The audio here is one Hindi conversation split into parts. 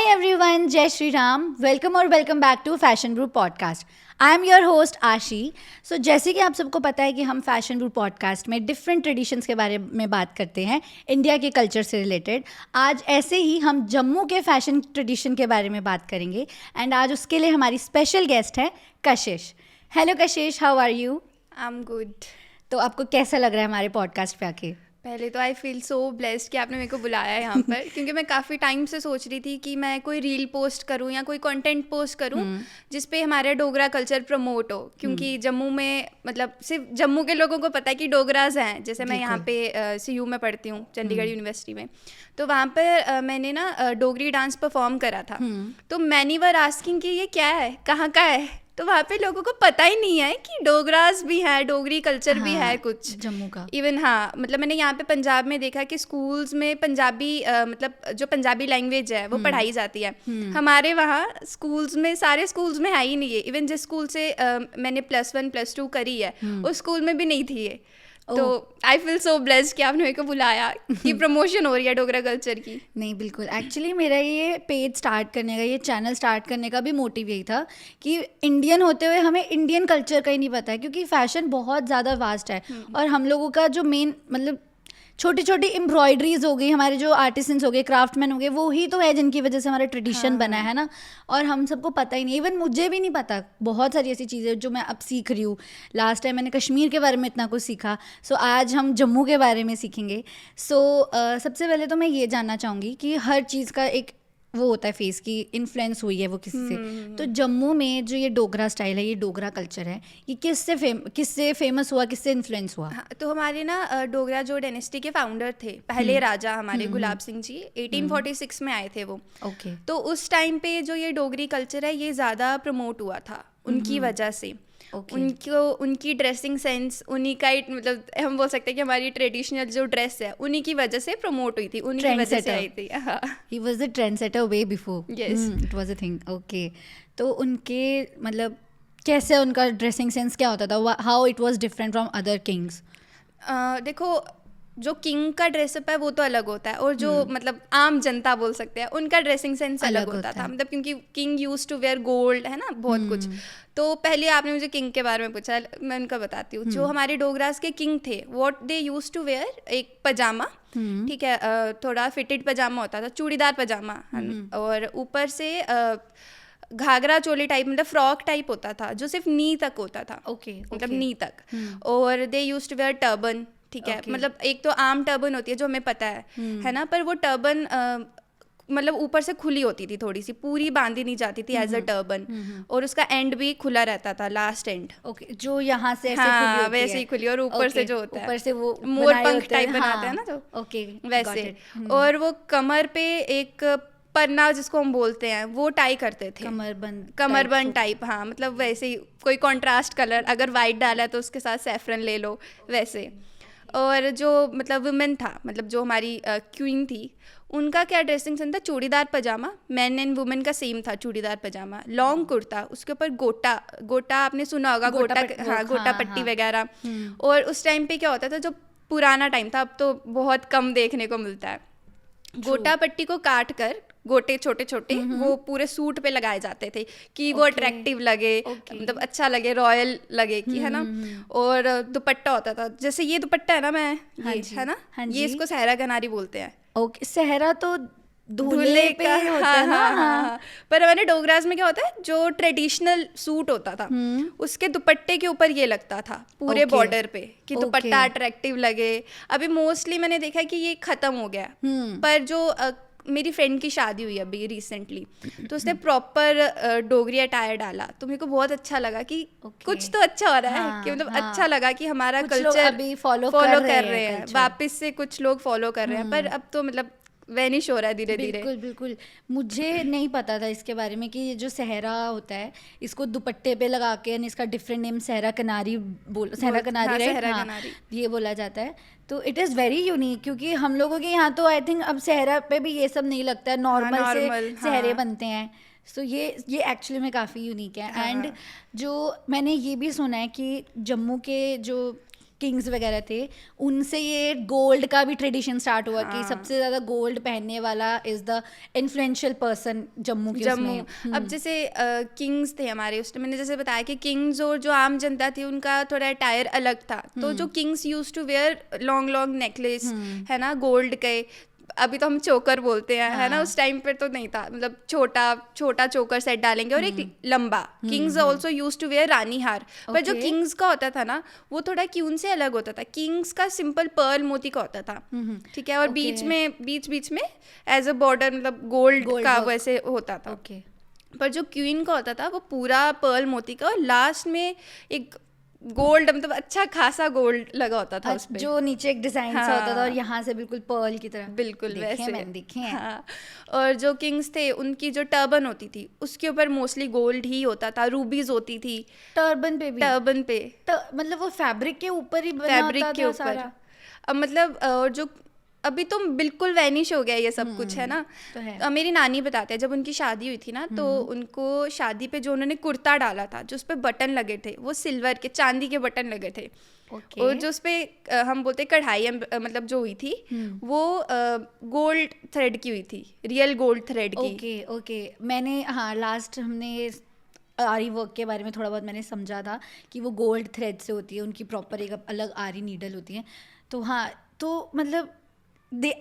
Hi everyone, Jai Shri Ram. Welcome back to Fashion Brew Podcast. I am your host आशी. So जैसे कि आप सबको पता है कि हम फैशन ब्रू पॉडकास्ट में डिफरेंट ट्रेडिशंस के बारे में बात करते हैं इंडिया के कल्चर से रिलेटेड. आज ऐसे ही हम जम्मू के फैशन ट्रेडिशन के बारे में बात करेंगे एंड आज उसके लिए हमारी स्पेशल गेस्ट है Kashish. Hello Kashish, how are you? I am good. तो आपको कैसा लग रहा है हमारे पॉडकास्ट पे आके? पहले तो आई फील सो ब्लेस्ड कि आपने मेरे को बुलाया है यहाँ पर क्योंकि मैं काफ़ी टाइम से सोच रही थी कि मैं कोई रील पोस्ट करूँ या कोई कंटेंट पोस्ट करूँ जिस पे हमारा डोगरा कल्चर प्रमोट हो, क्योंकि जम्मू में मतलब सिर्फ जम्मू के लोगों को पता है कि डोगराज हैं. जैसे मैं यहाँ पे CU में पढ़ती हूँ, चंडीगढ़ यूनिवर्सिटी में, तो वहाँ पर मैंने ना डोगरी डांस परफॉर्म करा था. तो मैनी वर आस्किंग कि ये क्या है, कहाँ का है, तो वहाँ पे लोगों को पता ही नहीं है कि डोगरास भी है, डोगरी कल्चर भी है कुछ जम्मू का. इवन हाँ, मतलब मैंने यहाँ पे पंजाब में देखा कि स्कूल्स में पंजाबी मतलब जो पंजाबी लैंग्वेज है वो पढ़ाई जाती है. हमारे वहाँ स्कूल्स में, सारे स्कूल्स में है ही नहीं है. इवन जिस स्कूल से मैंने +1 +2 करी है उस स्कूल में भी नहीं थी ये. तो आई फील सो ब्लेस्ड कि आपने मेरे को बुलाया कि प्रमोशन हो रही है डोगरा कल्चर की. नहीं, बिल्कुल. एक्चुअली मेरा ये पेज स्टार्ट करने का, ये चैनल स्टार्ट करने का भी मोटिव यही था कि इंडियन होते हुए हमें इंडियन कल्चर का ही नहीं पता है, क्योंकि फैशन बहुत ज़्यादा वास्ट है. और हम लोगों का जो मेन मतलब छोटी छोटी एम्ब्रॉयडरीज हो गई, हमारे जो आर्टिसंस हो गए, क्राफ्टमैन हो गए, वो ही तो है जिनकी वजह से हमारा ट्रेडिशन बना है ना. और हम सबको पता ही नहीं, इवन मुझे भी नहीं पता. बहुत सारी ऐसी चीज़ें जो मैं अब सीख रही हूँ. लास्ट टाइम मैंने कश्मीर के बारे में इतना कुछ सीखा, सो आज हम जम्मू के बारे में सीखेंगे. सो सबसे पहले तो मैं ये जानना चाहूँगी कि हर चीज़ का एक वो होता है फेस की इन्फ्लुएंस हुई है वो किसी से. तो जम्मू में जो ये डोगरा स्टाइल है, ये डोगरा कल्चर है, ये किससे फेमस हुआ, किससे इन्फ्लुएंस हुआ? हाँ, तो हमारे ना डोगरा जो डायनेस्टी के फाउंडर थे, पहले राजा हमारे गुलाब सिंह जी 1846 में आए थे वो. ओके. तो उस टाइम पे जो ये डोगरी कल्चर है ये ज़्यादा प्रमोट हुआ था उनकी वजह से. उनकी ड्रेसिंग सेंस, उन्हीं का मतलब हम बोल सकते हैं कि हमारी ट्रेडिशनल जो ड्रेस है उन्हीं की वजह से प्रमोट हुई थी, उन्हीं की वजह से आई थी. He was the trend setter way before. Yes. It was a thing. Okay. तो उनके मतलब कैसे उनका ड्रेसिंग सेंस क्या होता था, how it was different from other Kings? देखो, जो किंग का ड्रेसअप है वो तो अलग होता है, और जो मतलब आम जनता बोल सकते हैं उनका ड्रेसिंग सेंस अलग होता था. मतलब क्योंकि king used to wear gold, है ना, बहुत कुछ. तो पहले आपने मुझे किंग के बारे में पूछा, मैं उनका बताती हूँ. जो हमारे डोगरास के किंग थे, what they used to wear, एक पजामा, ठीक है, थोड़ा फिटेड पजामा होता था, चूड़ीदार पजामा, और ऊपर से घाघरा चोली टाइप, मतलब फ्रॉक टाइप होता था जो सिर्फ नी तक होता था. ओके. मतलब नी तक. और they used to wear turban, ठीक है. मतलब एक तो आम टर्बन होती है जो हमें पता है ना, पर वो टर्बन मतलब ऊपर से खुली होती थी, थोड़ी सी, पूरी बांधी नहीं जाती थी एज अ टर्बन, और उसका एंड भी खुला रहता था, लास्ट एंड. ओके. जो यहाँ से ऐसे हाँ, खुली होती वैसे ही खुली, और ऊपर से जो होता है ऊपर से वो मोर बनाए पंख होते हैं. टाइप बनाते हैं ना, जो ओके, वैसे. और वो कमर पे एक पन्ना जिसको हम बोलते हैं वो टाई करते थे, कमरबंद टाइप. हाँ, मतलब वैसे ही कोई कॉन्ट्रास्ट कलर, अगर वाइट डाला है तो उसके साथ सैफरन ले लो, वैसे. और जो मतलब वुमेन था, मतलब जो हमारी क्वीन थी, उनका क्या ड्रेसिंग सेंस था, चूड़ीदार पजामा. मैन एंड वुमेन का सेम था, चूड़ीदार पजामा, लॉन्ग कुर्ता, उसके ऊपर गोटा आपने सुना होगा, गोटा पट्टी वगैरह. और उस टाइम पे क्या होता था, जो पुराना टाइम था, अब तो बहुत कम देखने को मिलता है, गोटा पट्टी को काट कर गोटे छोटे छोटे वो पूरे सूट पे लगाए जाते थे कि वो अट्रैक्टिव लगे, मतलब अच्छा लगे, रॉयल लगे कि, है ना. और दुपट्टा होता था, जैसे ये दुपट्टा है ना, मैं ये है ना, ये इसको सहरा कनारी बोलते हैं. ओके. सहरा तो दूल्हे पे होता है ना. हाँ. पर हमारे डोगराज में क्या होता है, जो ट्रेडिशनल सूट होता था उसके दुपट्टे के ऊपर ये लगता था पूरे बॉर्डर पे कि दुपट्टा अट्रैक्टिव लगे. अभी मोस्टली मैंने देखा कि ये खत्म हो गया, पर जो मेरी फ्रेंड की शादी हुई अभी रिसेंटली, तो उसने प्रॉपर डोगरी अटायर डाला, तो मेरे को बहुत अच्छा लगा कि कुछ तो अच्छा हो रहा है, कि मतलब अच्छा लगा कि हमारा कल्चर अभी फॉलो कर रहे हैं, वापस से कुछ लोग फॉलो कर रहे हैं. पर अब तो मतलब वेनिश हो रहा है धीरे धीरे. बिल्कुल. मुझे नहीं पता था इसके बारे में कि ये जो सहरा होता है, इसको दुपट्टे पे लगा के, इसका डिफरेंट नेम सहरा कनारी ये बोला जाता है. तो इट इज़ वेरी यूनिक, क्योंकि हम लोगों के यहाँ तो आई थिंक अब सहरा पे भी ये सब नहीं लगता है, नॉर्मल से सहरे बनते हैं. सो ये एक्चुअली में काफ़ी यूनिक है. एंड जो मैंने ये भी सुना है कि जम्मू के जो किंग्स वगैरह थे, उनसे ये गोल्ड का भी ट्रेडिशन स्टार्ट हुआ कि सबसे ज़्यादा गोल्ड पहनने वाला is the influential person Jammu के उसमें। अब जैसे किंग्स थे हमारे उस टाइम, मैंने जैसे बताया कि किंग्स और जो आम जनता थी उनका थोड़ा अटायर अलग था। तो जो kings use to wear long long necklace है ना गोल्ड के, अभी तो हम चोकर बोलते हैं है ना, उस टाइम पर तो नहीं था, मतलब छोटा छोटा चोकर सेट डालेंगे और एक लंबा। Kings also used to wear rani haar, पर जो किंग्स का होता था ना वो थोड़ा क्यून से अलग होता था। किंग्स का सिंपल पर्ल मोती का होता था, ठीक है, और बीच में एज अ बॉर्डर मतलब गोल्ड का वैसे होता था। पर जो क्वीन का होता था वो पूरा पर्ल मोती का, और लास्ट में एक गोल्ड मतलब अच्छा खासा गोल्ड लगा होता था उस पे, जो नीचे एक डिजाइन सा होता था और यहाँ से बिल्कुल पर्ल की तरह, बिल्कुल वैसे मैंने देखे हैं। हाँ। और जो किंग्स थे उनकी जो टर्बन होती थी उसके ऊपर मोस्टली गोल्ड ही होता था, रूबीज होती थी टर्बन पे भी। टर्बन पे मतलब वो फैब्रिक के ऊपर ही बना होता था सारा। अब मतलब जो अभी तो बिल्कुल वैनिश हो गया ये सब कुछ है ना। तो है। मेरी नानी बताते हैं जब उनकी शादी हुई थी ना तो उनको शादी पे जो उन्होंने कुर्ता डाला था जो उस पे बटन लगे थे वो सिल्वर के चांदी के बटन लगे थे। और जो उस पे हम बोलते कढ़ाई मतलब जो हुई थी वो गोल्ड थ्रेड की हुई थी, रियल गोल्ड थ्रेड की। ओके मैंने हाँ लास्ट हमने आरी वर्क के बारे में थोड़ा बहुत मैंने समझा था कि वो गोल्ड थ्रेड से होती है, उनकी प्रॉपर एक अलग आरी नीडल होती है। तो हाँ तो मतलब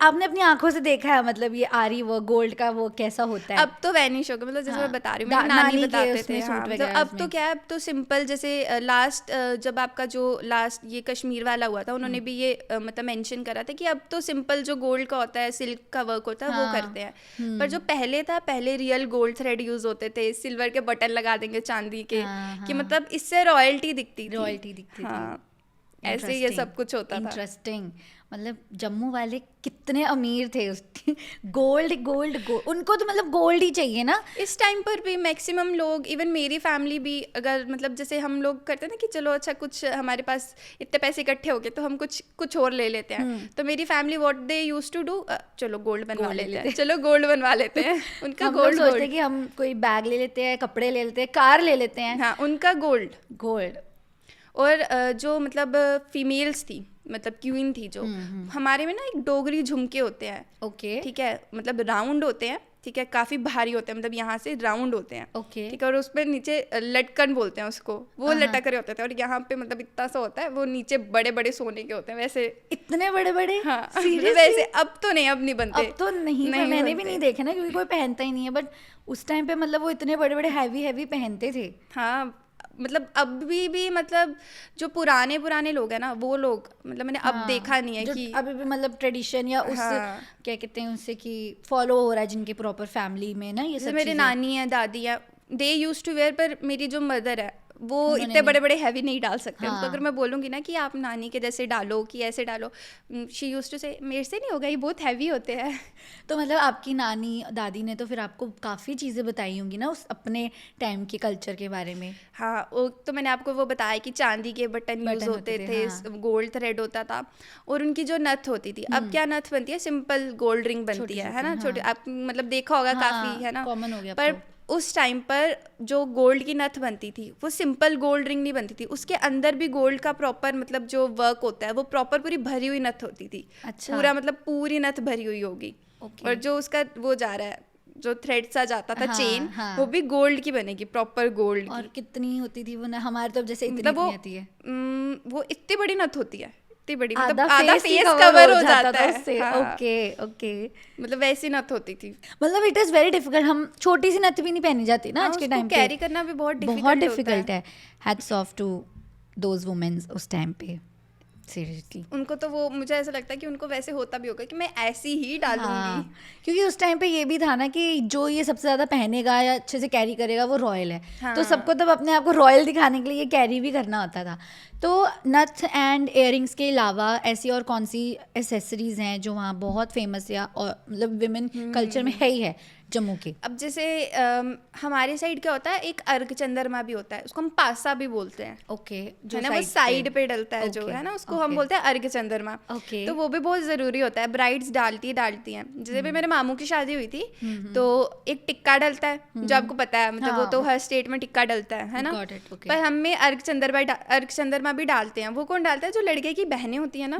आपने अपनी आंखों से देखा है मतलब ये आरी वर्क गोल्ड का वो कैसा होता है? अब तो वैनिश हो गया, मतलब जैसे मैं बता रही हूँ मेरी नानी बताते थे। हाँ, मतलब अब तो क्या है, अब तो सिंपल जैसे लास्ट जब आपका जो लास्ट ये कश्मीर वाला हुआ था उन्होंने भी ये मतलब मेंशन करा था कि अब तो सिंपल जो गोल्ड का होता है सिल्क का वर्क होता है वो करते हैं। पर जो पहले था पहले रियल गोल्ड थ्रेड यूज होते थे, सिल्वर के बटन लगा देंगे चांदी के, कि मतलब इससे रॉयल्टी दिखती थी। ऐसे ये सब कुछ होता था। इंटरेस्टिंग। मतलब जम्मू वाले कितने अमीर थे उसकी गोल्ड उनको तो मतलब गोल्ड ही चाहिए ना इस टाइम पर भी। मैक्सिमम लोग इवन मेरी फैमिली भी अगर मतलब जैसे हम लोग करते हैं ना कि चलो अच्छा कुछ हमारे पास इतने पैसे इकट्ठे हो गए तो हम कुछ और ले लेते हैं, तो मेरी family what they used to do, चलो गोल्ड बनवा लेते हैं, चलो गोल्ड बनवा लेते हैं। उनका गोल्ड सोचते हैं कि हम कोई बैग ले लेते हैं, कपड़े ले लेते हैं, कार ले लेते हैं। हाँ, उनका गोल्ड। और जो मतलब फीमेल्स थी मतलब क्वीन थी जो हमारे में ना एक डोगरी झुमके होते हैं। ओके ठीक है, मतलब राउंड होते हैं, ठीक है, काफी भारी होते हैं, मतलब यहाँ से राउंड होते हैं। ओके ठीक है, और उस पर नीचे लटकन बोलते हैं उसको, वो लटक रहे होते थे, और यहाँ पे मतलब इतना सा होता है, वो नीचे बड़े बड़े सोने के होते हैं वैसे। इतने बड़े बड़े? हाँ वैसे अब तो नहीं बनते। अब तो नहीं मैंने भी नहीं देखे ना क्योंकि कोई पहनता ही नहीं है, बट उस टाइम पे मतलब वो इतने बड़े बड़े हैवी पहनते थे। हाँ मतलब अभी भी मतलब जो पुराने लोग हैं ना वो लोग मतलब मैंने अब देखा नहीं है कि अभी भी मतलब ट्रेडिशन या उस क्या कहते हैं उससे कि फॉलो हो रहा है जिनके प्रॉपर फैमिली में ना ये सब। मेरे नानी है दादी है दे यूज्ड टू वेयर, पर मेरी जो मदर है वो इतने बड़े बड़े हैवी नहीं डाल सकते। तो अगर मैं बोलूँगी ना कि आप नानी के जैसे डालो कि ऐसे डालो, शी यूज्ड टू से मेरे से नहीं होगा, ये बहुत हैवी होते हैं। तो मतलब आपकी नानी दादी ने तो फिर आपको काफ़ी चीज़ें बताई होंगी ना उस अपने टाइम के कल्चर के बारे में। हाँ, वो तो मैंने आपको वो बताया कि चांदी के बटन यूज होते थे, गोल्ड थ्रेड होता था, और उनकी जो नथ होती थी, अब क्या नथ बनती है, सिंपल गोल्ड रिंग बनती है ना, छोटी। आप मतलब देखा होगा काफ़ी है ना, कॉमन हो गया। पर उस टाइम पर जो गोल्ड की नथ बनती थी वो सिंपल गोल्ड रिंग नहीं बनती थी, उसके अंदर भी गोल्ड का प्रॉपर मतलब जो वर्क होता है वो प्रॉपर पूरी भरी हुई नथ होती थी। अच्छा। पूरा मतलब पूरी नथ भरी हुई होगी। और जो उसका वो जा रहा है जो थ्रेड सा जाता था चेन, वो भी गोल्ड की बनेगी, प्रॉपर गोल्ड की। और कितनी होती थी वो ना, हमारे तो जैसे इतनी नहीं आती है। वो इतनी बड़ी नथ होती है, इतनी बड़ी, मतलब आधा फेस कवर हो जाता है उससे। ओके मतलब वैसी नथ होती थी। मतलब इट इज वेरी डिफिकल्ट। हम छोटी सी नथ भी नहीं पहनी जाती ना आज के टाइम पे, कैरी करना भी बहुत डिफिकल्ट है। Hats off to those women उस टाइम पे, सीरियसली। उनको तो वो मुझे ऐसा लगता है कि उनको वैसे होता भी होगा कि मैं ऐसी ही डालूंगी। क्योंकि उस टाइम पे ये भी था ना कि जो ये सबसे ज़्यादा पहनेगा या अच्छे से कैरी करेगा वो रॉयल है। तो सबको तब अपने आप को रॉयल दिखाने के लिए ये कैरी भी करना होता था। तो नथ एंड इयररिंग्स के अलावा ऐसी और कौन सी एसेसरीज हैं जो वहाँ बहुत फेमस या और मतलब विमेन कल्चर में है ही है? जम्मू के? अब जैसे हमारे साइड क्या होता है, एक अर्क चंद्रमा भी होता है, उसको हम पासा भी बोलते हैं। ओके, है ना, वो साइड पे डलता है जो, है ना, उसको हम बोलते हैं अर्क चंद्रमा। तो वो भी बहुत जरूरी होता है, ब्राइड्स डालती हैं। जैसे भी मेरे मामू की शादी हुई थी तो एक टिक्का डलता है, जो आपको पता है, मतलब वो तो हर स्टेट में टिक्का डलता है ना। पर हमें अर्क चंद्रमा भी डालते हैं। वो कौन डालता है? जो लड़के की बहनें होती है ना,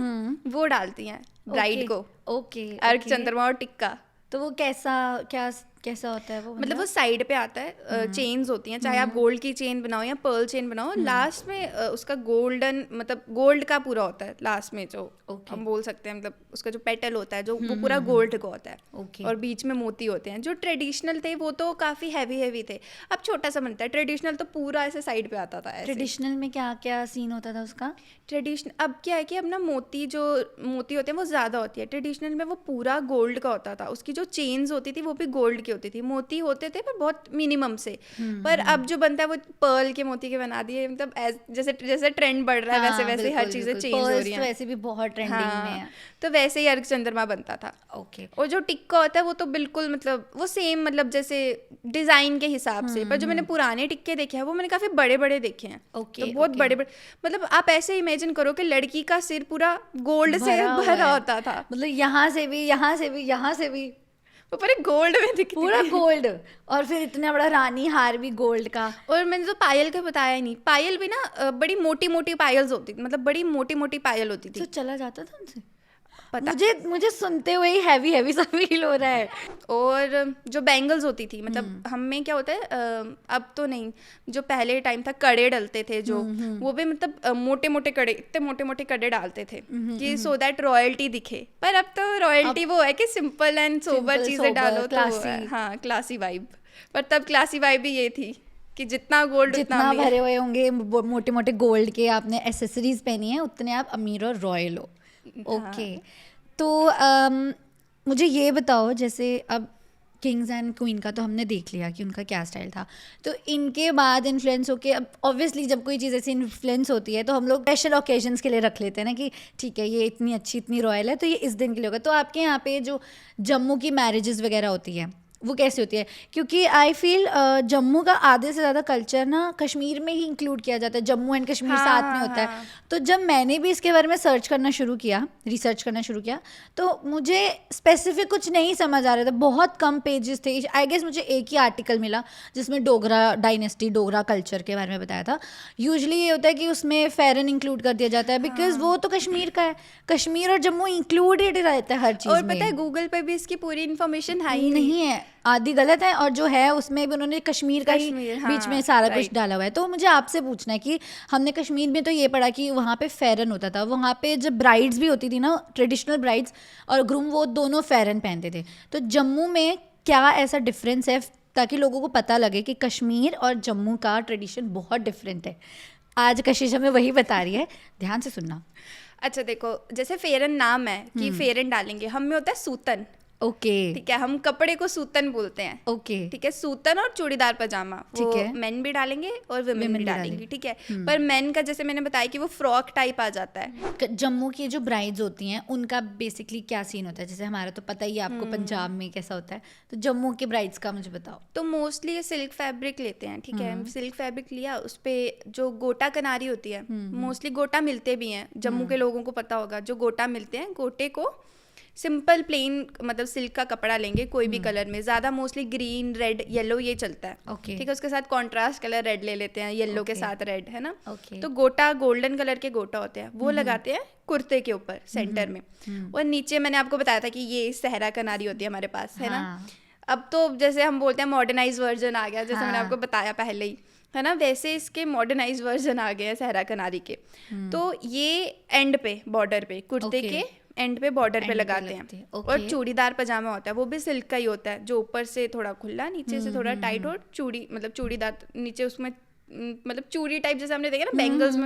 वो डालती हैं ब्राइड को। ओके, अर्क चंद्रमा और टिक्का। तो वो कैसा होता है वो? मतलब वो साइड पे आता है, चेन्स होती हैं, चाहे आप गोल्ड की चेन बनाओ या पर्ल चेन बनाओ, लास्ट में उसका गोल्डन, मतलब गोल्ड का पूरा होता है लास्ट में, जो हम बोल सकते हैं, मतलब उसका जो पेटल होता है जो वो पूरा गोल्ड का होता है। और बीच में मोती होते हैं। जो ट्रेडिशनल थे वो तो काफी हैवी थे, अब छोटा सा बनता है। ट्रेडिशनल तो पूरा ऐसे साइड पे आता था। ट्रेडिशनल में क्या क्या सीन होता था उसका? ट्रेडिशनल अब क्या है कि अब ना मोती होते हैं वो ज्यादा होती है। ट्रेडिशनल में वो पूरा गोल्ड का होता था, उसकी जो चेन्स होती थी वो भी गोल्ड की होती थी। मोती होते थे पर बहुत मिनिमम से। पर अब जो बनता है वो पर्ल के मोती के बना दिए, मतलब जैसे ट्रेंड बढ़ रहा है वैसे हर चीजें चेंज हो रही हैं। वैसे भी बहुत ट्रेंडिंग में है। तो वैसे ही अर्क चंद्रमा बनता था। ओके। और जो टिक्का होता है वो तो बिल्कुल मतलब वो सेम, मतलब जैसे डिजाइन के हिसाब से। पर जो मैंने पुराने टिक्के देखे हैं वो मैंने काफी बड़े बड़े देखे हैं। तो बहुत बड़े बड़े, मतलब आप ऐसे इमेजिन करो कि लड़की का सिर पूरा गोल्ड से भरा होता था, मतलब यहाँ से भी ऊपर एक गोल्ड में दिखती पूरा गोल्ड, और फिर इतना बड़ा रानी हार भी गोल्ड का। और मैंने तो पायल का बताया ही नहीं, पायल भी ना बड़ी मोटी मोटी पायल्स होती थी, मतलब बड़ी मोटी मोटी पायल होती थी। तो चला जाता था उनसे? पता मुझे सुनते हुए ही हैवी सा फील हो रहा है। और जो बैंगल्स होती थी, मतलब हमें क्या होता है, अब तो नहीं, जो पहले टाइम था कड़े डलते थे जो, वो भी मतलब मोटे मोटे कड़े, इतने मोटे मोटे कड़े डालते थे कि सो दैट रॉयल्टी दिखे। पर अब तो रॉयल्टी वो है कि सिंपल एंड सोबर चीजें डालो तो हाँ, क्लासी वाइब। पर तब क्लासी वाइब भी ये थी कि जितना गोल्ड जितना भरे हुए होंगे मोटे मोटे गोल्ड के आपने एसेसरीज पहनी है, उतने आप अमीर और रॉयल हो। ओके। तो मुझे ये बताओ, जैसे अब किंग्स एंड क्वीन का तो हमने देख लिया कि उनका क्या स्टाइल था, तो इनके बाद इन्फ्लुएंस होके, अब ऑब्वियसली जब कोई चीज़ ऐसी इन्फ्लुएंस होती है तो हम लोग स्पेशल ओकेजन्स के लिए रख लेते हैं ना, कि ठीक है ये इतनी अच्छी इतनी रॉयल है तो ये इस दिन के लिए होगा। तो आपके यहाँ पे जो जम्मू की मैरिजेस वगैरह होती है वो कैसी होती है? क्योंकि आई फील जम्मू का आधे से ज़्यादा कल्चर ना कश्मीर में ही इंक्लूड किया जाता है, जम्मू एंड कश्मीर साथ में होता है। तो जब मैंने भी इसके बारे में रिसर्च करना शुरू किया तो मुझे स्पेसिफिक कुछ नहीं समझ आ रहा था। बहुत कम पेजेस थे, आई गेस मुझे एक ही आर्टिकल मिला जिसमें डोगरा डायनेस्टी, डोगरा कल्चर के बारे में बताया था। यूजुअली ये होता है कि उसमें फेरन इंक्लूड कर दिया जाता है, बिकॉज वो तो कश्मीर का है, कश्मीर और जम्मू इंक्लूडेड रहता है हर चीज़ में। और पता है गूगल पे भी इसकी पूरी इन्फॉर्मेशन है ही नहीं है, आधी गलत है, और जो है उसमें भी उन्होंने कश्मीर का ही बीच में सारा कुछ डाला हुआ है। तो मुझे आपसे पूछना है कि हमने कश्मीर में तो ये पढ़ा कि वहाँ पे फेरन होता था, वहाँ पे जब ब्राइड्स भी होती थी ना, ट्रेडिशनल ब्राइड्स और ग्रूम, वो दोनों फेरन पहनते थे। तो जम्मू में क्या ऐसा डिफरेंस है ताकि लोगों को पता लगे कि कश्मीर और जम्मू का ट्रेडिशन बहुत डिफरेंट है? आज कशिश हमें वही बता रही है, ध्यान से सुनना। अच्छा देखो, जैसे फेरन नाम है कि फेरन डालेंगे, हम में होता है सूतन। ओके, ठीक है, हम कपड़े को सूतन बोलते हैं। ओके, ठीक है, सूतन और चूड़ीदार पजामा, ठीक है, मेन भी डालेंगे और वुमेन भी डालेंगी। ठीक है, पर मेन का जैसे मैंने बताया कि वो फ्रॉक टाइप आ जाता है। जम्मू की जो ब्राइड्स होती हैं उनका बेसिकली क्या सीन होता है? जैसे हमारा तो पता ही है आपको पंजाब में कैसा होता है, तो जम्मू के ब्राइड्स का मुझे बताओ। तो मोस्टली ये सिल्क फैब्रिक लेते हैं। ठीक है, सिल्क फैब्रिक लिया, उस पर जो गोटा कनारी होती है, मोस्टली गोटा मिलते भी हैं, जम्मू के लोगों को पता होगा। जो गोटा मिलते हैं, गोटे को सिंपल प्लेन मतलब सिल्क का कपड़ा लेंगे कोई भी कलर में, ज़्यादा मोस्टली ग्रीन, रेड, येलो ये चलता है। okay. ठीक है, उसके साथ कॉन्ट्रास्ट कलर रेड ले लेते हैं, येलो के साथ रेड, है ना। okay. तो गोटा, गोल्डन कलर के गोटा होते हैं, वो लगाते हैं कुर्ते के ऊपर सेंटर में। और नीचे मैंने आपको बताया था कि ये सहरा कनारी होती है हमारे पास, है ना। अब तो जैसे हम बोलते हैं मॉडर्नाइज वर्जन आ गया, जैसे मैंने आपको बताया पहले ही, है ना, वैसे इसके मॉडर्नाइज वर्जन आ गए हैं सहरा कनारी के। तो ये एंड पे, बॉर्डर पे, कुर्ते के एंड पे बॉर्डर पे लगाते हैं। और चूड़ीदार पजामा होता है, वो भी सिल्क का ही होता है, जो ऊपर से थोड़ा खुला, नीचे से थोड़ा टाइट, और चूड़ी मतलब चूड़ीदार नीचे, उसमें मतलब चूड़ी टाइप जैसे हमने देखा ना बैंगल्स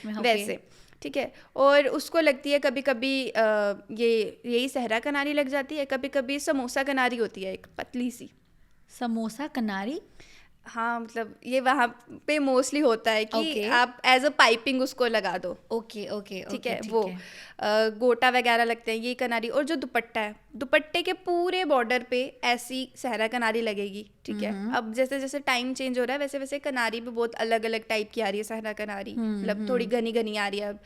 में वैसे। ठीक है, और उसको लगती है कभी कभी यही सहरा कनारी लग जाती है, कभी कभी समोसा कनारी होती है, एक पतली सी समोसा कनारी। हाँ, मतलब ये वहाँ पे मोस्टली होता है कि Okay. आप एज अ पाइपिंग उसको लगा दो। ओके ओके ठीक है, वो गोटा वगैरह लगते हैं ये कनारी। और जो दुपट्टा है, दुपट्टे के पूरे बॉर्डर पे ऐसी सहरा कनारी लगेगी। ठीक है, अब जैसे जैसे टाइम चेंज हो रहा है वैसे वैसे कनारी भी बहुत अलग अलग टाइप की आ रही है सहरा कनारी, मतलब थोड़ी घनी घनी आ रही है अब।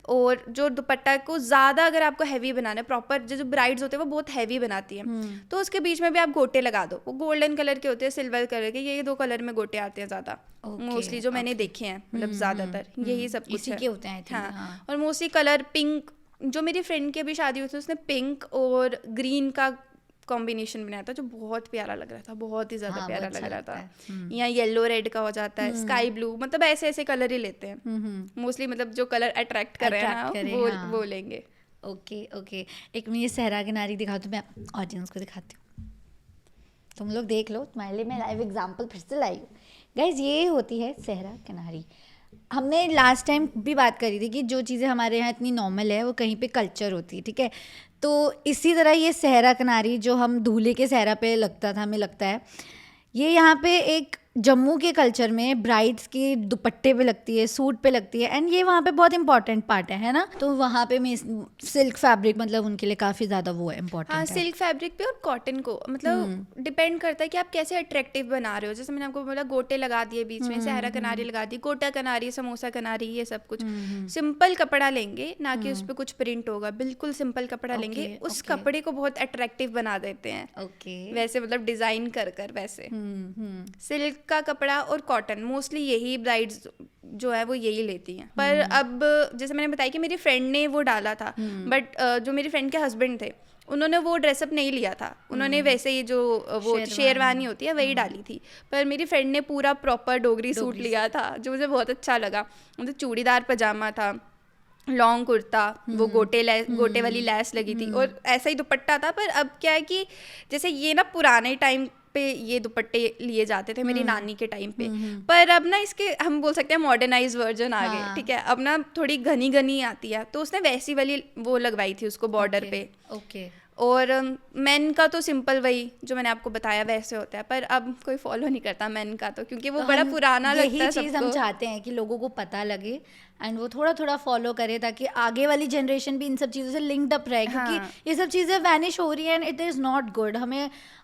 और जो दुपट्टा को ज़्यादा अगर आपको हैवी बनाना है, प्रॉपर जो ब्राइड्स होते हैं वो बहुत हैवी बनाती हैं, तो उसके बीच में भी आप गोटे लगा दो। वो गोल्डन कलर के होते हैं, सिल्वर कलर के, ये 2 कलर में गोटे आते हैं ज़्यादा मोस्टली, जो मैंने देखे हैं, मतलब ज़्यादातर यही सब कुछ इसी है। के होते हैं I think, हाँ, और मोस्टली कलर पिंक, जो मेरी फ्रेंड की अभी शादी हुई थी उसने पिंक और ग्रीन का कॉम्बिनेशन बनाया था, जो बहुत प्यारा लग रहा था, बहुत ही ज़्यादा हाँ, प्यारा वो अच्छा लग रहा लगता था। या येलो रेड का हो जाता है, स्काई ब्लू, मतलब ऐसे ऐसे कलर ही लेते हैं मोस्टली, मतलब जो कलर अट्रैक्ट कर रहे हैं Attract ना करें, हाँ। वो लेंगे। Okay okay. एक मैं ये सहरा किनारी दिखाऊँ तो मैं ऑडियंस को दिखाती हूँ, तुम लोग देख लो, तुम्हारे लिए मैं लाइव एग्जांपल फिर से लाई हूँ। गाइज ये होती है सहरा किनारी। हमने लास्ट टाइम भी बात करी थी कि जो चीज़ें हमारे यहाँ इतनी नॉर्मल है वो कहीं पे कल्चर होती है, ठीक है। तो इसी तरह ये सहरा किनारी जो हम दूल्हे के सहरा पे लगता था, हमें लगता है ये यहाँ पे एक जम्मू के कल्चर में ब्राइड्स की दुपट्टे पे लगती है, सूट पे लगती है, एंड ये वहाँ पे बहुत इंपॉर्टेंट पार्ट है ना। तो वहाँ पे मैं सिल्क फैब्रिक मतलब उनके लिए काफ़ी ज़्यादा वो है इम्पोर्टेंट हाँ, है। सिल्क फैब्रिक पे और कॉटन को, मतलब डिपेंड करता है कि आप कैसे अट्रैक्टिव बना रहे हो। जैसे मैंने आपको बोला गोटे लगा दिए बीच में, सहरा कनारी लगा दी, गोटा कनारी, समोसा कनारी, ये सब कुछ। सिंपल कपड़ा लेंगे, ना कि उस पर कुछ प्रिंट होगा, बिल्कुल सिंपल कपड़ा लेंगे, उस कपड़े को बहुत अट्रैक्टिव बना देते हैं। ओके, वैसे मतलब डिजाइन कर वैसे सिल्क का कपड़ा और कॉटन, मोस्टली यही ब्राइड्स जो है वो यही लेती हैं। पर अब जैसे मैंने बताया कि मेरी फ्रेंड ने वो डाला था, बट जो मेरी फ्रेंड के हस्बैंड थे उन्होंने वो ड्रेसअप नहीं लिया था, उन्होंने वैसे ही जो वो शेरवानी होती है वही डाली थी। पर मेरी फ्रेंड ने पूरा प्रॉपर डोगरी सूट लिया था, जो मुझे बहुत अच्छा लगा। मतलब चूड़ीदार पजामा था, लॉन्ग कुर्ता, वो गोटे वाली लैस लगी थी, और ऐसा ही दुपट्टा था। पर अब क्या है कि जैसे ये ना पुराने टाइम पे ये दुपट्टे लिए जाते थे मेरी नानी के टाइम पे, पर अब ना इसके हम बोल सकते हैं मॉडर्नाइज वर्जन आ गए। ठीक है, अब ना थोड़ी घनी घनी आती है, तो उसने वैसी वाली वो लगवाई थी उसको बॉर्डर पे। ओके। और मेन का तो सिंपल वही जो मैंने आपको बताया वैसे होता है, पर अब कोई फॉलो नहीं करता मेन का, तो क्योंकि वो बड़ा पुराना लगता है। यही चीज़ हम चाहते हैं कि लोगों को पता लगे एंड वो थोड़ा थोड़ा फॉलो करे, ताकि आगे वाली जनरेशन भी इन सब चीज़ों से लिंक्ड अप रहे, क्योंकि ये सब चीज़ें वैनिश हो रही है and it is not good.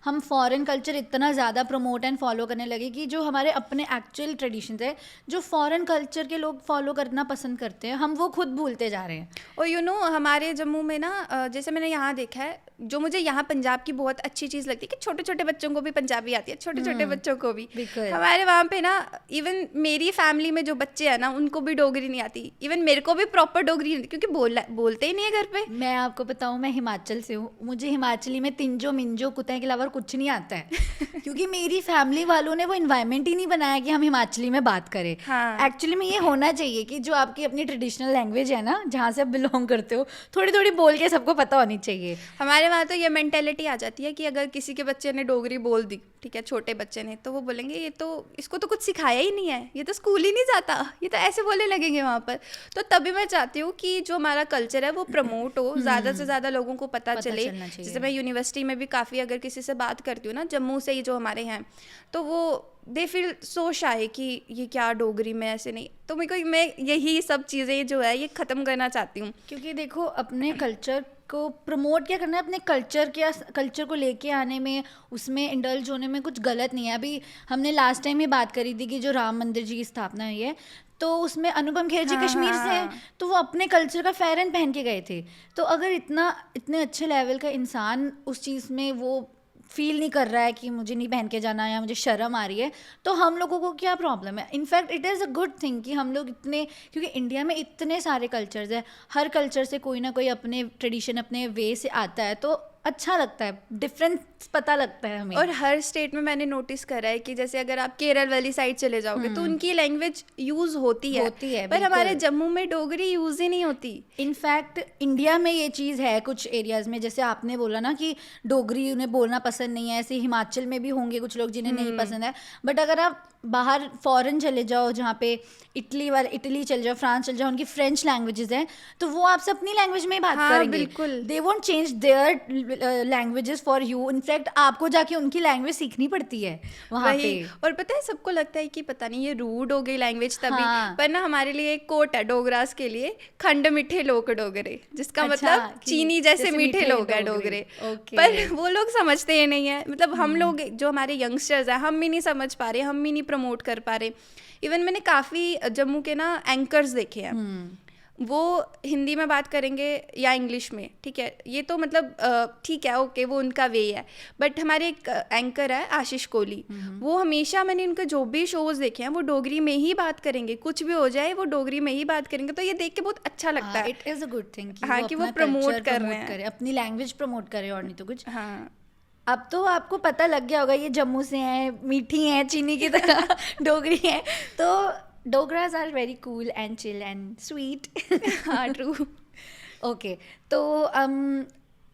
हम फॉरेन कल्चर इतना ज़्यादा प्रमोट एंड फॉलो करने लगे कि जो हमारे अपने एक्चुअल ट्रेडिशंस है, जो फॉरेन कल्चर के लोग फॉलो करना पसंद करते हैं, हम वो खुद भूलते जा रहे हैं। और हमारे जम्मू में ना, जैसे मैंने यहाँ देखा है, जो मुझे यहाँ पंजाब की बहुत अच्छी चीज़ लगती है कि छोटे छोटे बच्चों को भी पंजाबी आती है, छोटे छोटे बच्चों को भी। हमारे वहाँ पे ना इवन मेरी फैमिली में जो बच्चे हैं ना उनको भी डोगरी नहीं आती, इवन मेरे को भी प्रॉपर डोगरी नहीं, क्योंकि बोलते ही नहीं है घर पे। मैं आपको बताऊँ, मैं हिमाचल से हूँ, मुझे हिमाचली में तिंजो मिंजो कुत्ते के अलावा कुछ नहीं आता है क्योंकि मेरी फैमिली वालों ने वो इन्वायरमेंट ही नहीं बनाया कि हम हिमाचली में बात करें। एक्चुअली में ये होना चाहिए कि जो आपकी अपनी ट्रेडिशनल लैंग्वेज है ना, जहाँ से आप बिलोंग करते हो, थोड़ी थोड़ी बोल के सबको पता होनी चाहिए। हमारे वहाँ तो ये मेंटेलिटी आ जाती है कि अगर किसी के बच्चे ने डोगरी बोल दी, ठीक है, छोटे बच्चे ने, तो वो बोलेंगे ये तो इसको तो कुछ सिखाया ही नहीं है, ये तो स्कूल ही नहीं जाता, ये तो ऐसे बोलने लगेंगे वहाँ पर। तो तभी मैं चाहती हूँ कि जो हमारा कल्चर है वो प्रमोट हो, ज़्यादा से ज़्यादा लोगों को पता चले। जैसे मैं यूनिवर्सिटी में भी काफ़ी अगर किसी से बात करती हूँ ना, जम्मू से ही जो हमारे हैं, तो वो दे फील सो शाय कि ये क्या डोगरी में ऐसे नहीं। तो मैं यही सब चीज़ें जो है ये ख़त्म करना चाहती हूँ, क्योंकि देखो अपने कल्चर को प्रमोट क्या करना है, अपने कल्चर को लेके आने में, उसमें इंडल्ज होने में कुछ गलत नहीं है। अभी हमने लास्ट टाइम ही बात करी थी कि जो राम मंदिर जी की स्थापना हुई है, तो उसमें अनुपम खेर जी कश्मीर से हैं, तो वो अपने कल्चर का फेरन पहन के गए थे। तो अगर इतने अच्छे लेवल का इंसान उस चीज़ में वो फील नहीं कर रहा है कि मुझे नहीं पहन के जाना या मुझे शर्म आ रही है, तो हम लोगों को क्या प्रॉब्लम है? In fact it is a good thing कि हम लोग इतने, क्योंकि इंडिया में इतने सारे कल्चर्स हैं, हर कल्चर से कोई ना कोई अपने ट्रेडिशन अपने वे से आता है, तो अच्छा लगता है, डिफरेंस पता लगता है हमें। और हर स्टेट में मैंने नोटिस करा है कि जैसे अगर आप केरल वाली साइड चले जाओगे तो उनकी लैंग्वेज यूज होती है पर हमारे जम्मू में डोगरी यूज ही नहीं होती। इनफैक्ट इंडिया में ये चीज़ है कुछ एरियाज़ में, जैसे आपने बोला ना कि डोगरी उन्हें बोलना पसंद नहीं है, ऐसे हिमाचल में भी होंगे कुछ लोग जिन्हें नहीं पसंद है। बट अगर आप बाहर फॉरेन चले जाओ, जहाँ पे इटली चले जाओ, फ्रांस चले जाओ, उनकी फ्रेंच लैंग्वेजेस हैं, तो वो आपसे अपनी लैंग्वेज में ही बात करेंगे। बिल्कुल, they won't change their languages for you, in fact आपको जाके उनकी लैंग्वेज सीखनी पड़ती है वहाँ पे। और पता है सबको लगता है कि पता नहीं ये रूड हो गई लैंग्वेज तभी, हाँ। पर ना हमारे लिए एक कोट है डोगरास के लिए, खंड मीठे लोग डोगरे, जिसका अच्छा, मतलब चीनी जैसे मीठे लोग हैं डोगरे। पर वो लोग समझते ही नहीं है, मतलब हम लोग जो हमारे यंगस्टर्स हैं हम भी नहीं समझ पा रहे, हम भी नहीं प्रमोट कर पा रहे। इवन मैंने काफ़ी जम्मू के ना एंकर्स देखे हैं, वो हिंदी में बात करेंगे या इंग्लिश में, ठीक है, ये तो मतलब ठीक है, ओके, वो उनका वे है। बट हमारे एक एंकर है आशीष कोहली, वो हमेशा, मैंने उनके जो भी शोज देखे हैं वो डोगरी में ही बात करेंगे, कुछ भी हो जाए वो डोगरी में ही बात करेंगे। तो ये देख के बहुत अच्छा लगता है। It is a good thing हाँ, कि वो प्रमोट कर रहे हैं, अपनी लैंग्वेज प्रमोट करे और नहीं तो कुछ। हाँ। अब तो आपको पता लग गया होगा ये जम्मू से हैं, मीठी हैं चीनी की तरह डोगरी हैं, तो Dogras are very cool and chill and sweet. हाँ, ट्रू। ओके, तो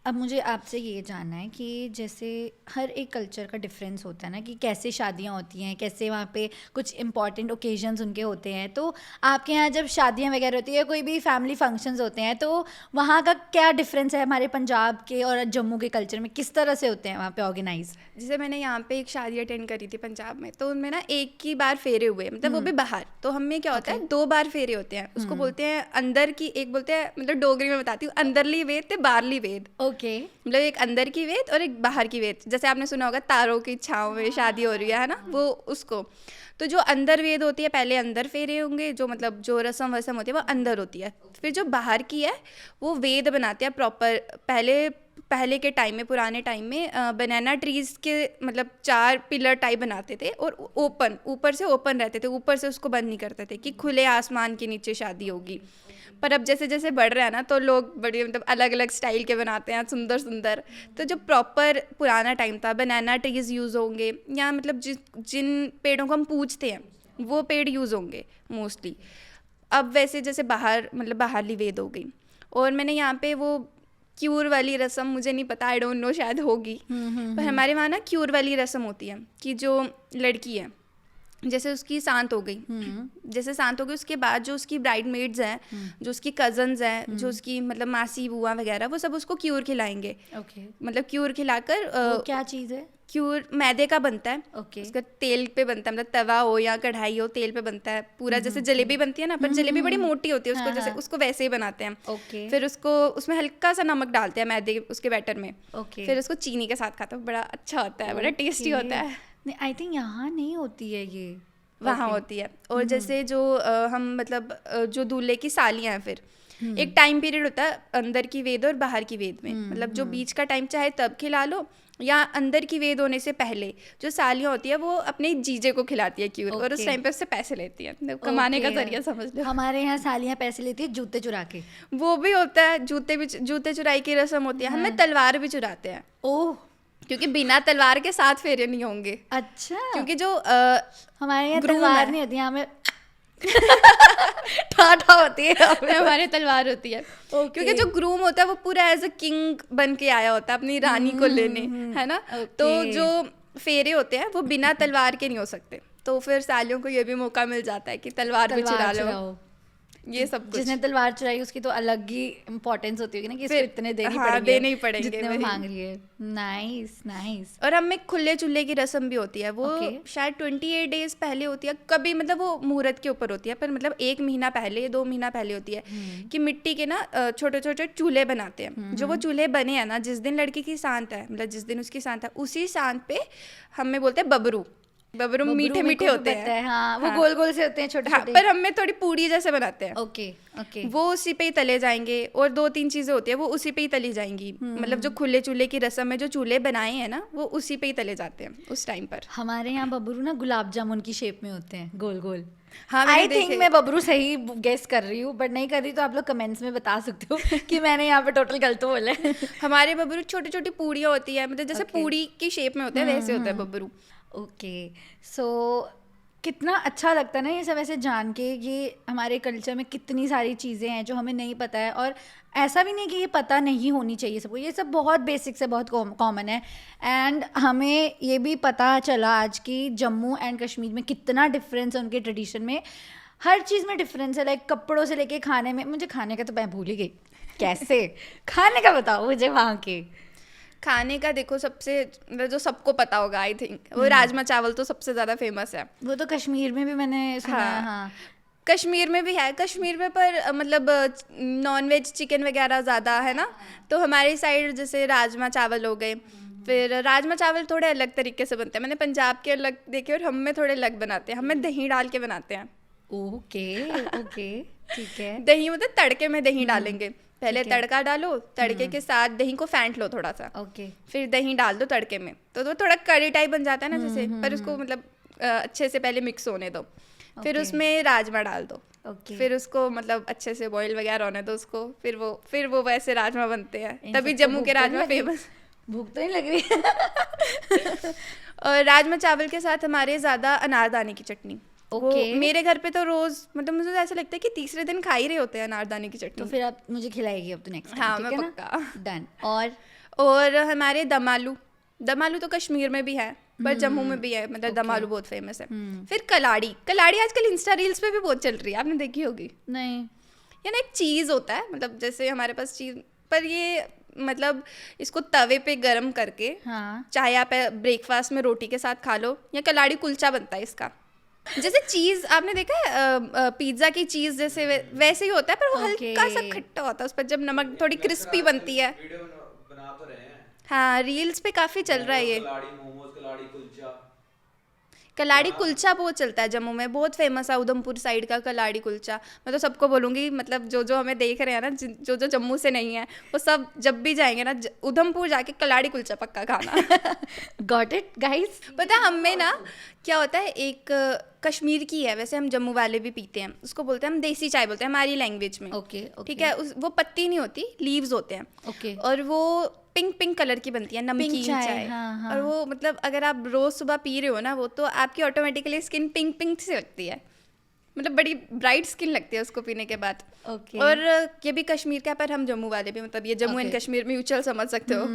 अब मुझे आपसे ये जानना है कि जैसे हर एक कल्चर का डिफरेंस होता है ना, कि कैसे शादियाँ होती हैं, कैसे वहाँ पे कुछ इंपॉर्टेंट ओकेजन्स उनके होते हैं। तो आपके यहाँ जब शादियाँ वगैरह होती है, कोई भी फैमिली फंक्शंस होते हैं, तो वहाँ का क्या डिफरेंस है हमारे पंजाब के और जम्मू के कल्चर में, किस तरह से होते हैं वहाँ पे ऑर्गेनाइज? जैसे मैंने यहाँ पे एक शादी अटेंड करी थी पंजाब में, तो उनमें ना एक ही बार फेरे हुए, मतलब वो भी बाहर। तो हमें क्या होता है, 2 बार फेरे होते हैं, उसको बोलते हैं अंदर की, एक बोलते हैं, मतलब डोगरी में बताती हूँ, अंदरली वेद ते बाहरली वेद। ओके, मतलब एक अंदर की वेद और एक बाहर की वेद। जैसे आपने सुना होगा तारों की छाँव में शादी हो रही है ना, वो उसको। तो जो अंदर वेद होती है, पहले अंदर फेरे होंगे, जो मतलब जो रस्म वसम होती है वो अंदर होती है। फिर जो बाहर की है वो वेद बनाते हैं प्रॉपर। पहले के टाइम में, पुराने टाइम में बनाना ट्रीज़ के मतलब 4 पिलर टाइप बनाते थे, और ओपन, ऊपर से ओपन रहते थे, ऊपर से उसको बंद नहीं करते थे कि खुले आसमान के नीचे शादी होगी। पर अब जैसे जैसे बढ़ रहा है ना, तो लोग बड़ी मतलब अलग अलग स्टाइल के बनाते हैं, सुंदर सुंदर। तो जो प्रॉपर पुराना टाइम था, बनाना ट्रीज़ यूज़ होंगे, या मतलब जिन पेड़ों को हम पूजते हैं वो पेड़ यूज़ होंगे मोस्टली। अब वैसे जैसे बाहर, मतलब बाहरली वेद हो गई। और मैंने यहाँ पे वो क्यूर वाली रस्म, मुझे नहीं पता, आई डोंट नो, शायद होगी, पर हमारे वहाँ ना क्यूर वाली रस्म होती है कि जो लड़की है, जैसे उसकी शांत हो गई, जैसे शांत हो गई, उसके बाद जो उसकी ब्राइड मेड्स हैं, जो उसकी कजन्स हैं, जो उसकी मतलब मासी बुआ वगैरह, वो सब उसको क्यूर खिलाएंगे। मतलब क्यूर खिलाकर, क्या चीज़ है क्यूर? मैदे का बनता है। उसका तेल पे बनता है, मतलब तवा हो या कढ़ाई हो, तेल पे बनता है पूरा। जैसे जलेबी बनती है ना, पर जलेबी बड़ी मोटी होती है, उसको जैसे उसको वैसे ही बनाते हैं। फिर उसको उसमें हल्का सा नमक डालते हैं मैदे उसके बैटर में, फिर उसको चीनी के साथ खाते हैं, बड़ा अच्छा होता है, बड़ा टेस्टी होता है। आई थिंक यहाँ नहीं होती है ये, वहाँ होती है। और जैसे जो हम मतलब जो दूल्हे की सालियाँ हैं, फिर एक टाइम पीरियड होता है अंदर की वेद और बाहर की वेद में। मतलब जो बीच का टाइम चाहे तब खिला लो, या अंदर की वेद होने से पहले जो सालियाँ होती है वो अपने जीजे को खिलाती है क्यूर, और उस टाइम पे उससे पैसे लेती है, कमाने का जरिया समझ लो। हमारे यहाँ सालियाँ पैसे लेती है जूते चुरा के। वो भी होता है, जूते चुराई की रस्म होती है। हमें तलवार भी चुराते हैं। ओह, क्योंकि बिना तलवार के 7 फेरे नहीं होंगे। अच्छा, क्योंकि जो हमारे यहाँ तलवार नहीं होती, हमें ठाठा होती है, हमारे तलवार होती है। क्योंकि जो ग्रूम होता है वो पूरा एज अ किंग बन के आया होता है अपनी रानी को लेने, है ना। तो जो फेरे होते हैं वो बिना तलवार के नहीं हो सकते, तो फिर सालियों को ये भी मौका मिल जाता है कि तलवार भी चुरा लो। ये सब कुछ। जिसने तलवार चुराई उसकी तो अलग ही इम्पोर्टेंस होती होगी ना, कि इसको इतने देने ही पड़ेंगे जितने वो मांग रही है। Nice nice. और हम में खुले चूल्हे की रस्म भी होती है, वो शायद 28 डेज पहले होती है, कभी मतलब वो मुहूर्त के ऊपर होती है, पर मतलब 1 महीना पहले, 2 महीना पहले होती है, कि मिट्टी के ना छोटे छोटे चूल्हे बनाते हैं। जो वो चूल्हे बने हैं ना, जिस दिन लड़की की सांत है, मतलब जिस दिन उसकी सांत है, उसी सांत पे हमें बोलते हैं बबरू मीठे मीठे होते हैं। हाँ, वो गोल गोल से होते हैं, छोटे छोटे। पर हमें थोड़ी पूड़ी जैसे बनाते हैं। ओके। वो उसी पे ही तले जाएंगे, और 2-3 चीजें होती है वो उसी पे ही तली जाएंगी। मतलब जो खुले चूल्हे की रस्म में जो चूल्हे बनाए हैं ना, वो उसी पे ही तले जाते हैं उस टाइम पर। हमारे यहाँ बबरू ना गुलाब जामुन की शेप में होते हैं, गोल गोल। हाँ, आई थिंक मैं बबरू सही गेस कर रही हूँ, बट नहीं कर रही तो आप लोग कमेंट्स में बता सकते हो कि मैंने यहाँ पे टोटल गलत बोला है। हमारे बबरू छोटी छोटी पूड़ियाँ होती है, मतलब जैसे पूड़ी की शेप में होता है, वैसे होता है बबरू। ओके, सो कितना अच्छा लगता है ना ये सब ऐसे जान के, ये हमारे कल्चर में कितनी सारी चीज़ें हैं जो हमें नहीं पता है। और ऐसा भी नहीं कि ये पता नहीं होनी चाहिए सबको, ये सब बहुत बेसिक से बहुत कॉमन है। एंड हमें ये भी पता चला आज कि जम्मू एंड कश्मीर में कितना डिफरेंस है उनके ट्रेडिशन में, हर चीज़ में डिफरेंस है। लाइक कपड़ों से लेके खाने में, मुझे खाने का तो मैं भूल ही गई, कैसे खाने का बताओ मुझे वहाँ के। खाने का देखो सबसे मतलब जो सबको पता होगा आई थिंक वो राजमा चावल तो सबसे ज़्यादा फेमस है। वो तो कश्मीर में भी मैंने सुना है। हाँ कश्मीर में भी है, कश्मीर में पर मतलब नॉन वेज चिकन वगैरह ज़्यादा है ना, तो हमारी साइड जैसे राजमा चावल हो गए। फिर राजमा चावल थोड़े अलग तरीके से बनते हैं, मैंने पंजाब के अलग देखे और हम में थोड़े अलग बनाते हैं, हमें दही डाल के बनाते हैं। ओके ओके ठीक है। दही मतलब तड़के में दही डालेंगे, पहले तड़का डालो, तड़के के साथ दही को फेंट लो थोड़ा सा, ओके फिर दही डाल दो तड़के में, तो वो थोड़ा करी टाइप बन जाता है ना जैसे, पर उसको मतलब अच्छे से पहले मिक्स होने दो, फिर उसमें राजमा डाल दो, फिर उसको मतलब अच्छे से बॉईल वगैरह होने दो उसको, फिर वो वैसे राजमा बनते हैं, तभी जम्मू के राजमा फेमस। भूख तो नहीं लग रही। और राजमा चावल के साथ हमारे ज़्यादा अनारदाने की चटनी। मेरे घर पे तो रोज मतलब मुझे ऐसा लगता है कि तीसरे दिन खा ही रहे होते हैं अनारदाने की चटनी। तो फिर आप मुझे खिलाएगी अब तो नेक्स्ट। हाँ मैं पक्का। डन। और हमारे दम आलू तो कश्मीर में भी है पर जम्मू में भी है, मतलब दम आलू बहुत फेमस है। फिर कलाड़ी आजकल इंस्टा रील्स पे भी बहुत चल रही है, आपने देखी होगी? नहीं। ये ना एक चीज़ होता है, मतलब जैसे हमारे पास चीज़, पर ये मतलब इसको तवे पे गरम करके, हाँ। चाहे आप ब्रेकफास्ट में रोटी के साथ खा लो, या कलाड़ी कुलचा बनता है इसका। जैसे चीज़ आपने देखा है पिज्ज़ा की चीज़ जैसे वैसे ही होता है, पर वो हल्का सा खट्टा होता है, उस पर जब नमक थोड़ी क्रिस्पी बनती है। बना तो रहे हैं। हाँ रील्स पे काफ़ी चल रहा है ये। कलाड़ी कुलचा बहुत चलता है जम्मू में, बहुत फेमस है उधमपुर साइड का कलाड़ी कुलचा। मैं तो सबको बोलूँगी, मतलब जो हमें देख रहे हैं ना, जो जम्मू से नहीं है, वो सब जब भी जाएंगे ना उधमपुर जाके कलाड़ी कुलचा पक्का खाना। Got it guys. पता है हमें ना क्या होता है, एक कश्मीर की है वैसे, हम जम्मू वाले भी पीते हैं उसको, बोलते हैं हम देसी चाय बोलते हैं हमारी लैंग्वेज में। ओके ठीक है, वो पत्ती नहीं होती, लीव्स होते हैं। ओके। और वो पिंक कलर की बनती है, नमकीन चाय। हाँ। और वो मतलब अगर आप रोज सुबह पी रहे हो ना, वो तो आपकी ऑटोमेटिकली स्किन पिंक से लगती है, मतलब बड़ी ब्राइट स्किन लगती है उसको पीने के बाद। ओके। और ये भी कश्मीर का, पर हम जम्मू वाले भी, मतलब ये जम्मू एंड कश्मीर म्यूचुअल समझ सकते हो।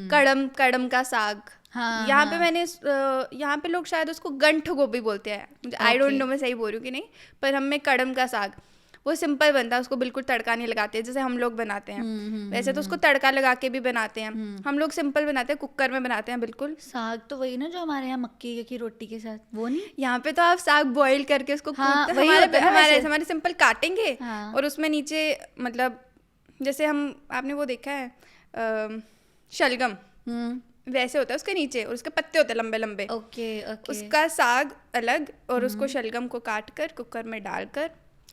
कड़म का साग। हाँ, यहाँ पे मैंने यहाँ पे लोग शायद उसको गंठ गोभी बोलते हैं, आई डोंट नो मैं सही बोल रही हूँ कि नहीं, पर हम में कड़म का साग, वो सिंपल बनता है, उसको बिल्कुल तड़का नहीं लगाते जैसे हम लोग बनाते हैं। वैसे तो उसको तड़का लगा के भी बनाते हैं, हम लोग सिंपल बनाते हैं, कुकर में बनाते हैं बिल्कुल। साग तो वही ना जो हमारे यहाँ मक्की की रोटी के साथ, वो नहीं? यहाँ पे तो आप साग बॉईल करके उसको हमारे सिंपल काटेंगे। और उसमें नीचे मतलब जैसे आपने वो देखा है शलगम, वैसे होता है उसके नीचे, और उसके पत्ते होते हैं लंबे लंबे। ओके। उसका साग अलग, और उसको शलगम को काट कर कुकर में डालकर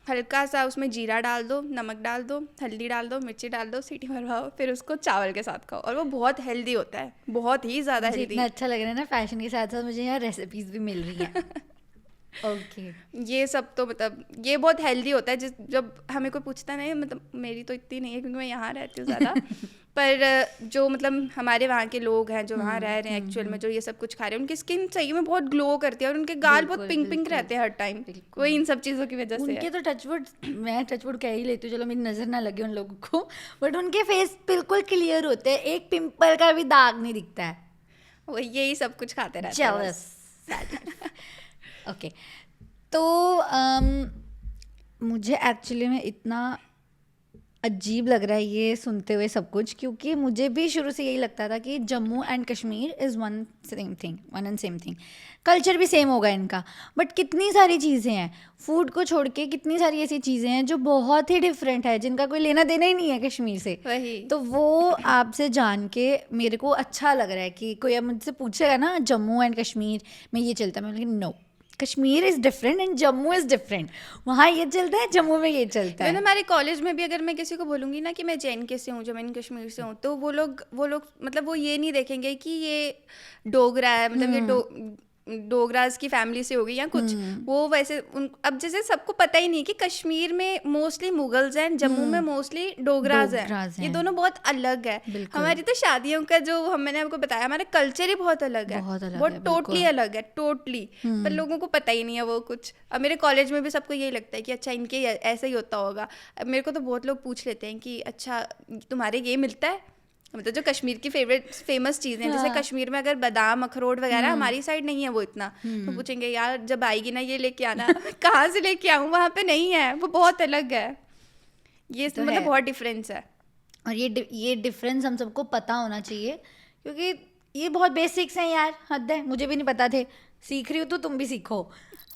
हल्का सा उसमें जीरा डाल दो, नमक डाल दो, हल्दी डाल दो, मिर्ची डाल दो, सीटी मरवाओ, फिर उसको चावल के साथ खाओ, और वो बहुत हेल्दी होता है, बहुत ही ज़्यादा हेल्दी। इतना अच्छा लग रहा है ना, फैशन के साथ साथ मुझे यहाँ रेसिपीज भी मिल रही हैं। ओके। ये सब तो मतलब ये बहुत हेल्दी होता है, जब हमें कोई पूछता नहीं, मतलब मेरी तो इतनी नहीं है क्योंकि मैं यहाँ रहती हूँ ज़्यादा, पर जो मतलब हमारे वहाँ के लोग हैं जो वहाँ रह रहे हैं एक्चुअल में, जो ये सब कुछ खा रहे हैं, उनकी स्किन सही में बहुत ग्लो करती है, और उनके गाल बहुत पिंक रहते हैं हर टाइम, कोई इन सब चीज़ों की वजह से। उनके तो मैं टचवुड कह ही लेती हूँ, चलो मेरी नज़र ना लगे उन लोगों को, बट उनके फेस बिल्कुल क्लियर होते हैं, एक पिंपल का भी दाग नहीं दिखता है। वो यही सब कुछ खाते रहते हैं। ओके। तो मुझे एक्चुअली में इतना अजीब लग रहा है ये सुनते हुए सब कुछ, क्योंकि मुझे भी शुरू से यही लगता था कि Jammu and Kashmir is one and same thing, culture भी सेम होगा इनका, बट कितनी सारी चीज़ें हैं, फूड को छोड़ के कितनी सारी ऐसी चीज़ें हैं जो बहुत ही डिफरेंट है, जिनका कोई लेना देना ही नहीं है कश्मीर से। वही तो वो आपसे जान के मेरे को अच्छा लग रहा है कि कोई अब मुझसे पूछेगा ना जम्मू एंड कश्मीर में ये चलता है, मैं बोलूँगी no, Kashmir is different and Jammu is different, वहाँ ये चलता है, जम्मू में ये चलता है। हमारे कॉलेज में भी अगर मैं किसी को बोलूँगी ना कि मैं JNK से हूँ, जम्मू कश्मीर से हूँ, तो वो लोग मतलब वो ये नहीं देखेंगे कि ये डोगरा है, मतलब ये डोगराज की फैमिली से होगी या कुछ, वो वैसे अब जैसे सबको पता ही नहीं कि कश्मीर में मोस्टली मुगल्स हैं, जम्मू में मोस्टली डोगराज हैं, ये दोनों बहुत अलग है। हमारी तो शादियों का जो मैंने आपको बताया, हमारा कल्चर ही बहुत अलग है, बहुत टोटली अलग है, टोटली, पर लोगों को पता ही नहीं है वो कुछ। अब मेरे कॉलेज में भी सबको यही लगता है कि अच्छा इनके ऐसा ही होता होगा। अब मेरे को तो बहुत लोग पूछ लेते हैं कि अच्छा तुम्हारे ये मिलता है, मतलब जो कश्मीर की फेमस चीज़ें हैं, जैसे कश्मीर में अगर बादाम अखरोट वगैरह, हमारी साइड नहीं है वो इतना, तो पूछेंगे यार जब आएगी ना ये लेके आना। कहाँ से लेके आऊँ, वहाँ पे नहीं है, वो बहुत अलग है, ये तो मतलब बहुत डिफरेंस है। और ये डिफरेंस हम सबको पता होना चाहिए क्योंकि ये बहुत बेसिक्स हैं यार, हद है, मुझे भी नहीं पता थे, सीख रही हूँ तो तुम भी सीखो।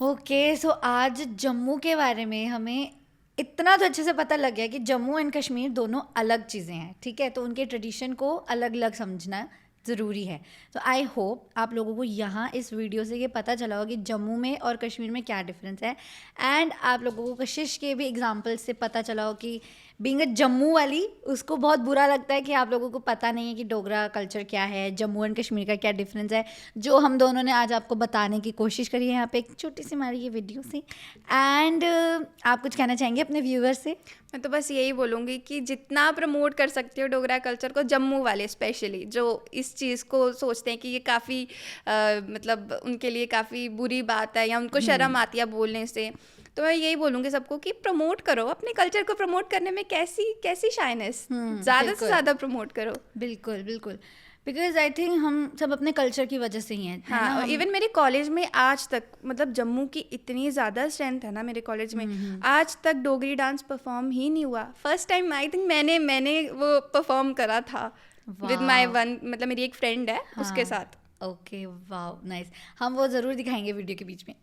ओके सो आज जम्मू के बारे में हमें इतना तो अच्छे से पता लग गया कि जम्मू एंड कश्मीर दोनों अलग चीज़ें हैं, ठीक है, तो उनके ट्रेडिशन को अलग अलग समझना ज़रूरी है। तो आई होप आप लोगों को यहाँ इस वीडियो से ये पता चला होगा कि जम्मू में और कश्मीर में क्या डिफरेंस है, एंड आप लोगों को कशिश के भी एग्जाम्पल से पता चला हो कि बीइंग अ जम्मू वाली उसको बहुत बुरा लगता है कि आप लोगों को पता नहीं है कि डोगरा कल्चर क्या है, जम्मू एंड कश्मीर का क्या डिफरेंस है, जो हम दोनों ने आज आपको बताने की कोशिश करी है यहाँ पे एक छोटी सी हमारी ये वीडियो से। एंड आप कुछ कहना चाहेंगे अपने व्यूअर्स से? मैं तो बस यही बोलूँगी कि जितना प्रमोट कर सकते हो डोगरा कल्चर को, जम्मू वाले स्पेशली जो इस चीज़ को सोचते हैं कि ये काफ़ी मतलब उनके लिए काफ़ी बुरी बात है या उनको शर्म आती है बोलने से, तो मैं यही बोलूँगी सबको कि प्रमोट करो अपने कल्चर को। प्रमोट करने में कैसी शाइनेस, ज़्यादा से ज़्यादा प्रमोट करो। बिल्कुल बिल्कुल, बिकॉज आई थिंक हम सब अपने कल्चर की वजह से ही हैं। हाँ, इवन मेरे कॉलेज में आज तक मतलब जम्मू की इतनी ज़्यादा स्ट्रेंथ है ना मेरे कॉलेज में, आज तक डोगरी डांस परफॉर्म ही नहीं हुआ। फर्स्ट टाइम आई थिंक मैंने वो परफॉर्म करा था विद माय वन, मतलब मेरी एक फ्रेंड है उसके साथ। ओके वाओ नाइस, हम वो ज़रूर दिखाएंगे वीडियो के बीच में।